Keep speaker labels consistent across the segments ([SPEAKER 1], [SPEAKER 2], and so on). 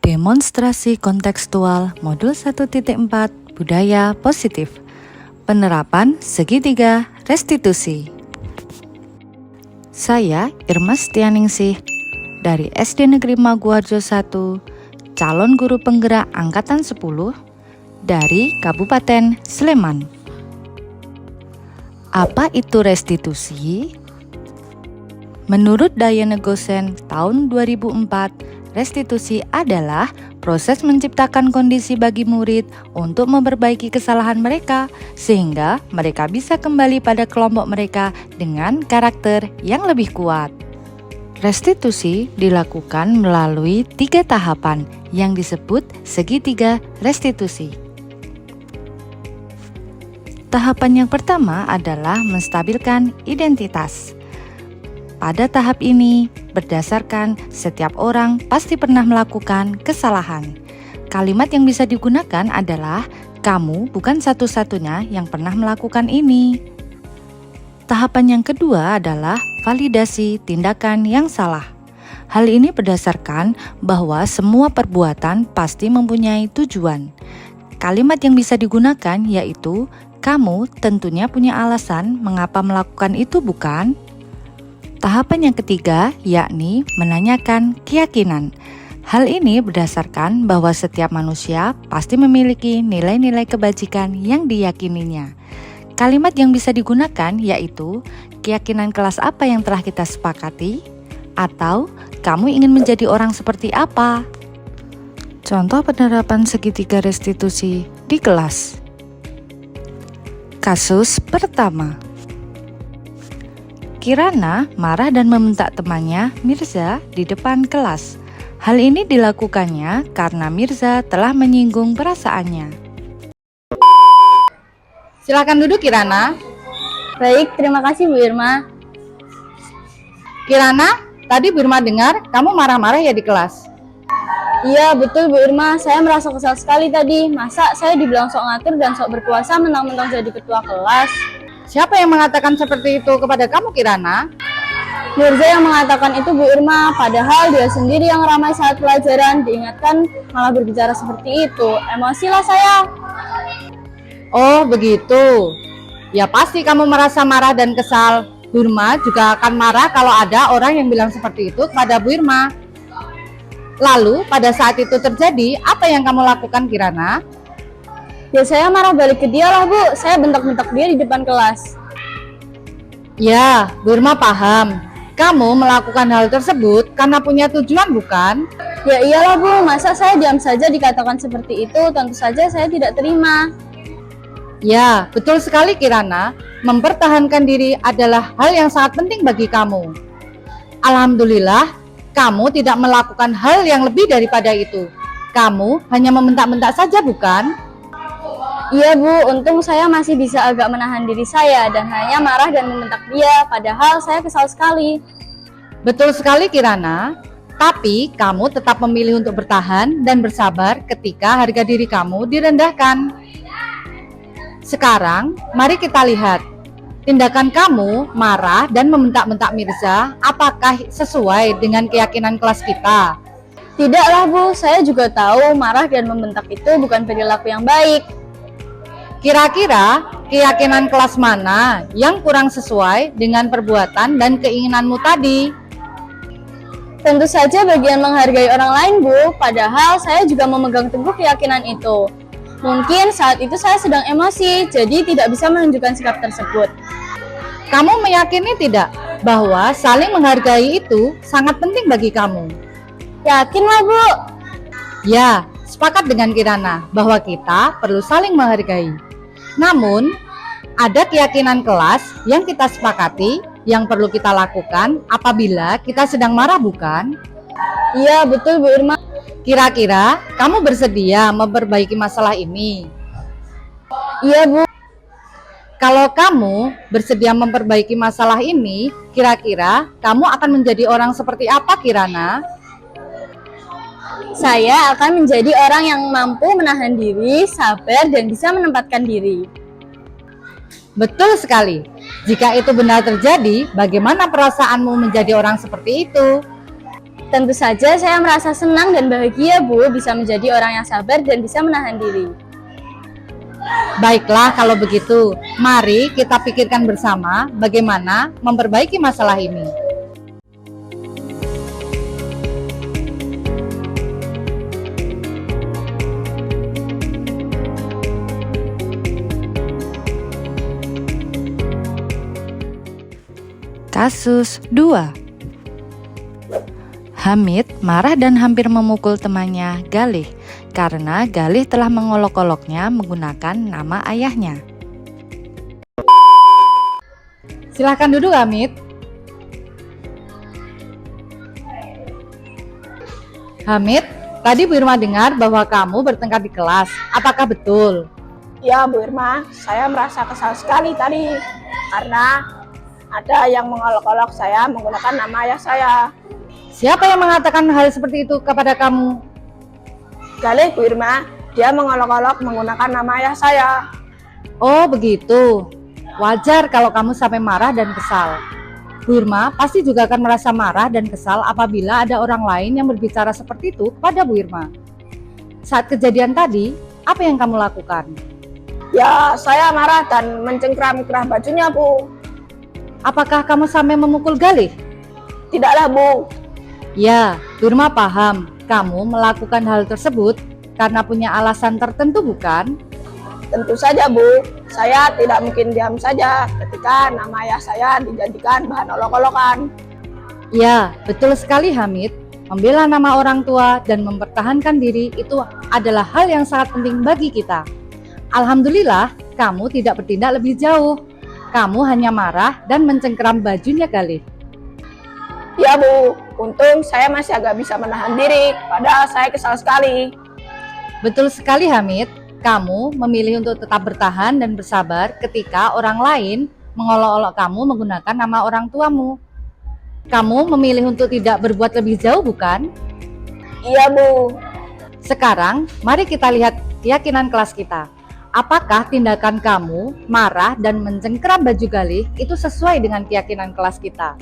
[SPEAKER 1] Demonstrasi kontekstual modul 1.4 Budaya Positif. Penerapan segitiga restitusi. Saya Irma Setianingsih dari SD Negeri Maguwarjo 1, calon guru penggerak angkatan 10 dari Kabupaten Sleman. Apa itu restitusi? Menurut Diana Gosen tahun 2004, restitusi adalah proses menciptakan kondisi bagi murid untuk memperbaiki kesalahan mereka sehingga mereka bisa kembali pada kelompok mereka dengan karakter yang lebih kuat. Restitusi dilakukan melalui 3 tahapan yang disebut segitiga restitusi. Tahapan yang pertama adalah menstabilkan identitas. Pada tahap ini, berdasarkan setiap orang pasti pernah melakukan kesalahan. Kalimat yang bisa digunakan adalah, kamu bukan satu-satunya yang pernah melakukan ini. Tahapan yang kedua adalah validasi tindakan yang salah. Hal ini berdasarkan bahwa semua perbuatan pasti mempunyai tujuan. Kalimat yang bisa digunakan yaitu, kamu tentunya punya alasan mengapa melakukan itu, bukan? Tahapan yang ketiga yakni menanyakan keyakinan. Hal ini berdasarkan bahwa setiap manusia pasti memiliki nilai-nilai kebajikan yang diyakininya. Kalimat yang bisa digunakan yaitu keyakinan kelas apa yang telah kita sepakati, atau kamu ingin menjadi orang seperti apa. Contoh penerapan segitiga restitusi di kelas. Kasus pertama. Kirana marah dan membentak temannya Mirza di depan kelas. Hal ini dilakukannya karena Mirza telah menyinggung perasaannya.
[SPEAKER 2] Silakan duduk, Kirana.
[SPEAKER 3] Baik, terima kasih Bu Irma.
[SPEAKER 2] Kirana, tadi Bu Irma dengar kamu marah-marah ya di kelas?
[SPEAKER 3] Iya, betul Bu Irma. Saya merasa kesal sekali tadi. Masa saya dibilang sok ngatur dan sok berkuasa mentang-mentang jadi ketua kelas?
[SPEAKER 2] Siapa yang mengatakan seperti itu kepada kamu, Kirana?
[SPEAKER 3] Mirza yang mengatakan itu Bu Irma, padahal dia sendiri yang ramai saat pelajaran, diingatkan malah berbicara seperti itu. Emosilah saya.
[SPEAKER 2] Oh, begitu. Ya pasti kamu merasa marah dan kesal. Bu Irma juga akan marah kalau ada orang yang bilang seperti itu kepada Bu Irma. Lalu, pada saat itu terjadi, apa yang kamu lakukan, Kirana?
[SPEAKER 3] Ya saya marah balik ke dia lah Bu, saya bentak-bentak dia di depan kelas.
[SPEAKER 2] Ya, Bu Irma paham. Kamu melakukan hal tersebut karena punya tujuan, bukan?
[SPEAKER 3] Ya iyalah Bu, masa saya diam saja dikatakan seperti itu, tentu saja saya tidak terima.
[SPEAKER 2] Ya, betul sekali Kirana. Mempertahankan diri adalah hal yang sangat penting bagi kamu. Alhamdulillah, kamu tidak melakukan hal yang lebih daripada itu. Kamu hanya membentak-bentak saja, bukan?
[SPEAKER 3] Iya Bu, untung saya masih bisa agak menahan diri saya dan hanya marah dan membentak dia, padahal saya kesal sekali.
[SPEAKER 2] Betul sekali Kirana, tapi kamu tetap memilih untuk bertahan dan bersabar ketika harga diri kamu direndahkan. Sekarang, mari kita lihat, tindakan kamu marah dan membentak-bentak Mirza apakah sesuai dengan keyakinan kelas kita?
[SPEAKER 3] Tidaklah Bu, saya juga tahu marah dan membentak itu bukan perilaku yang baik.
[SPEAKER 2] Kira-kira keyakinan kelas mana yang kurang sesuai dengan perbuatan dan keinginanmu tadi?
[SPEAKER 3] Tentu saja bagian menghargai orang lain Bu, padahal saya juga memegang teguh keyakinan itu. Mungkin saat itu saya sedang emosi, jadi tidak bisa menunjukkan sikap tersebut.
[SPEAKER 2] Kamu meyakini tidak bahwa saling menghargai itu sangat penting bagi kamu?
[SPEAKER 3] Yakinlah Bu.
[SPEAKER 2] Ya, sepakat dengan Kirana bahwa kita perlu saling menghargai. Namun, ada keyakinan kelas yang kita sepakati yang perlu kita lakukan apabila kita sedang marah, bukan?
[SPEAKER 3] Iya, betul Bu Irma.
[SPEAKER 2] Kira-kira kamu bersedia memperbaiki masalah ini?
[SPEAKER 3] Iya Bu.
[SPEAKER 2] Kalau kamu bersedia memperbaiki masalah ini, kira-kira kamu akan menjadi orang seperti apa, Kirana?
[SPEAKER 3] Saya akan menjadi orang yang mampu menahan diri, sabar, dan bisa menempatkan diri.
[SPEAKER 2] Betul sekali. Jika itu benar terjadi, bagaimana perasaanmu menjadi orang seperti itu?
[SPEAKER 3] Tentu saja saya merasa senang dan bahagia, Bu, bisa menjadi orang yang sabar dan bisa menahan diri.
[SPEAKER 2] Baiklah kalau begitu, mari kita pikirkan bersama bagaimana memperbaiki masalah ini.
[SPEAKER 1] Kasus 2. Hamid marah dan hampir memukul temannya Galih karena Galih telah mengolok-oloknya menggunakan nama ayahnya.
[SPEAKER 2] Silahkan duduk, Hamid. Hamid, tadi Bu Irma dengar bahwa kamu bertengkar di kelas. Apakah betul?
[SPEAKER 4] Ya, Bu Irma, saya merasa kesal sekali tadi karena ada yang mengolok-olok saya menggunakan nama ayah saya.
[SPEAKER 2] Siapa yang mengatakan hal seperti itu kepada kamu?
[SPEAKER 4] Galih, Bu Irma, dia mengolok-olok menggunakan nama ayah saya.
[SPEAKER 2] Oh begitu. Wajar kalau kamu sampai marah dan kesal. Bu Irma pasti juga akan merasa marah dan kesal apabila ada orang lain yang berbicara seperti itu kepada Bu Irma. Saat kejadian tadi, apa yang kamu lakukan?
[SPEAKER 4] Ya, saya marah dan mencengkram kerah bajunya, Bu.
[SPEAKER 2] Apakah kamu sampai memukul Galih?
[SPEAKER 4] Tidaklah, Bu.
[SPEAKER 2] Ya, Bu Irma paham. Kamu melakukan hal tersebut karena punya alasan tertentu, bukan?
[SPEAKER 4] Tentu saja, Bu. Saya tidak mungkin diam saja ketika nama ayah saya dijadikan bahan olok-olokan.
[SPEAKER 2] Ya, betul sekali Hamid. Membela nama orang tua dan mempertahankan diri itu adalah hal yang sangat penting bagi kita. Alhamdulillah, kamu tidak bertindak lebih jauh. Kamu hanya marah dan mencengkeram bajunya Galih.
[SPEAKER 4] Ya, Bu. Untung saya masih agak bisa menahan diri, padahal saya kesal sekali.
[SPEAKER 2] Betul sekali Hamid. Kamu memilih untuk tetap bertahan dan bersabar ketika orang lain mengolok-olok kamu menggunakan nama orang tuamu. Kamu memilih untuk tidak berbuat lebih jauh, bukan?
[SPEAKER 4] Iya, Bu.
[SPEAKER 2] Sekarang, mari kita lihat keyakinan kelas kita. Apakah tindakan kamu marah dan mencengkeram baju Galih itu sesuai dengan keyakinan kelas kita?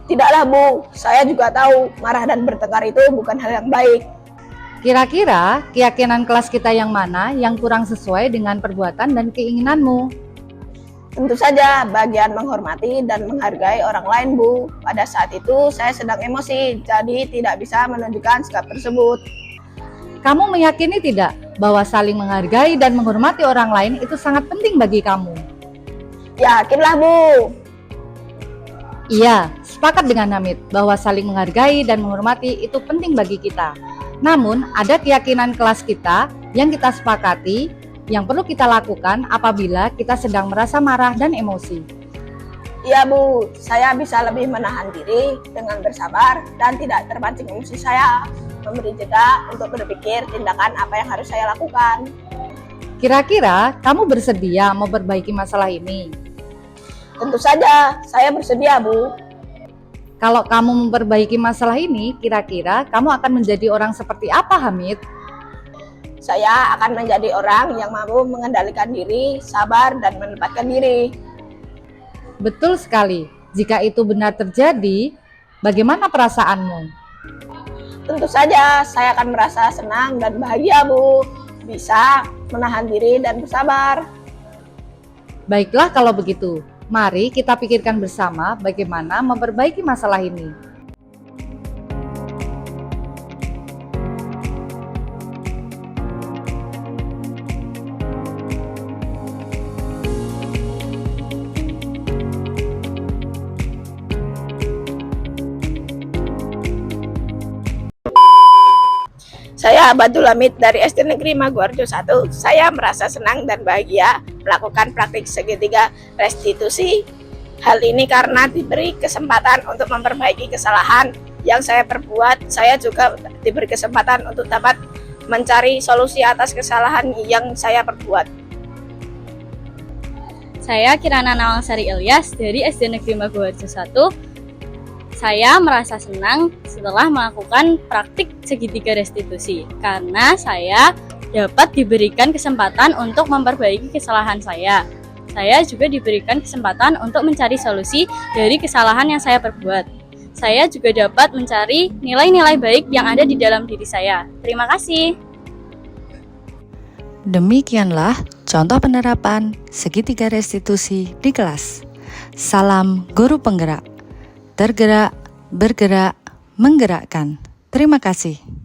[SPEAKER 4] Tidaklah, Bu. Saya juga tahu marah dan bertengkar itu bukan hal yang baik.
[SPEAKER 2] Kira-kira keyakinan kelas kita yang mana yang kurang sesuai dengan perbuatan dan keinginanmu?
[SPEAKER 4] Tentu saja bagian menghormati dan menghargai orang lain, Bu. Pada saat itu saya sedang emosi, jadi tidak bisa menunjukkan sikap tersebut.
[SPEAKER 2] Kamu meyakini tidak bahwa saling menghargai dan menghormati orang lain itu sangat penting bagi kamu?
[SPEAKER 4] Yakinlah, Bu.
[SPEAKER 2] Iya, sepakat dengan Hamid bahwa saling menghargai dan menghormati itu penting bagi kita. Namun, ada keyakinan kelas kita yang kita sepakati yang perlu kita lakukan apabila kita sedang merasa marah dan emosi.
[SPEAKER 4] Iya, Bu. Saya bisa lebih menahan diri dengan bersabar dan tidak terpancing emosi saya. Memberi jeda untuk berpikir tindakan apa yang harus saya lakukan.
[SPEAKER 2] Kira-kira kamu bersedia memperbaiki masalah ini?
[SPEAKER 4] Tentu saja, saya bersedia, Bu.
[SPEAKER 2] Kalau kamu memperbaiki masalah ini, kira-kira kamu akan menjadi orang seperti apa, Hamid?
[SPEAKER 4] Saya akan menjadi orang yang mampu mengendalikan diri, sabar, dan menempatkan diri.
[SPEAKER 2] Betul sekali. Jika itu benar terjadi, bagaimana perasaanmu?
[SPEAKER 4] Tentu saja, saya akan merasa senang dan bahagia, Bu. Bisa menahan diri dan bersabar.
[SPEAKER 2] Baiklah kalau begitu. Mari kita pikirkan bersama bagaimana memperbaiki masalah ini.
[SPEAKER 4] Saya Abdul Hamid dari SD Negeri Maguwarjo 1. Saya merasa senang dan bahagia melakukan praktik segitiga restitusi. Hal ini karena diberi kesempatan untuk memperbaiki kesalahan yang saya perbuat. Saya juga diberi kesempatan untuk dapat mencari solusi atas kesalahan yang saya perbuat.
[SPEAKER 3] Saya Kirana Nawangsari Ilyas dari SD Negeri Maguwarjo 1. Saya merasa senang setelah melakukan praktik segitiga restitusi karena saya dapat diberikan kesempatan untuk memperbaiki kesalahan saya. Saya juga diberikan kesempatan untuk mencari solusi dari kesalahan yang saya perbuat. saya juga dapat mencari nilai-nilai baik yang ada di dalam diri saya. Terima kasih.
[SPEAKER 1] Demikianlah contoh penerapan segitiga restitusi di kelas. Salam guru penggerak. Tergerak, bergerak, menggerakkan. Terima kasih.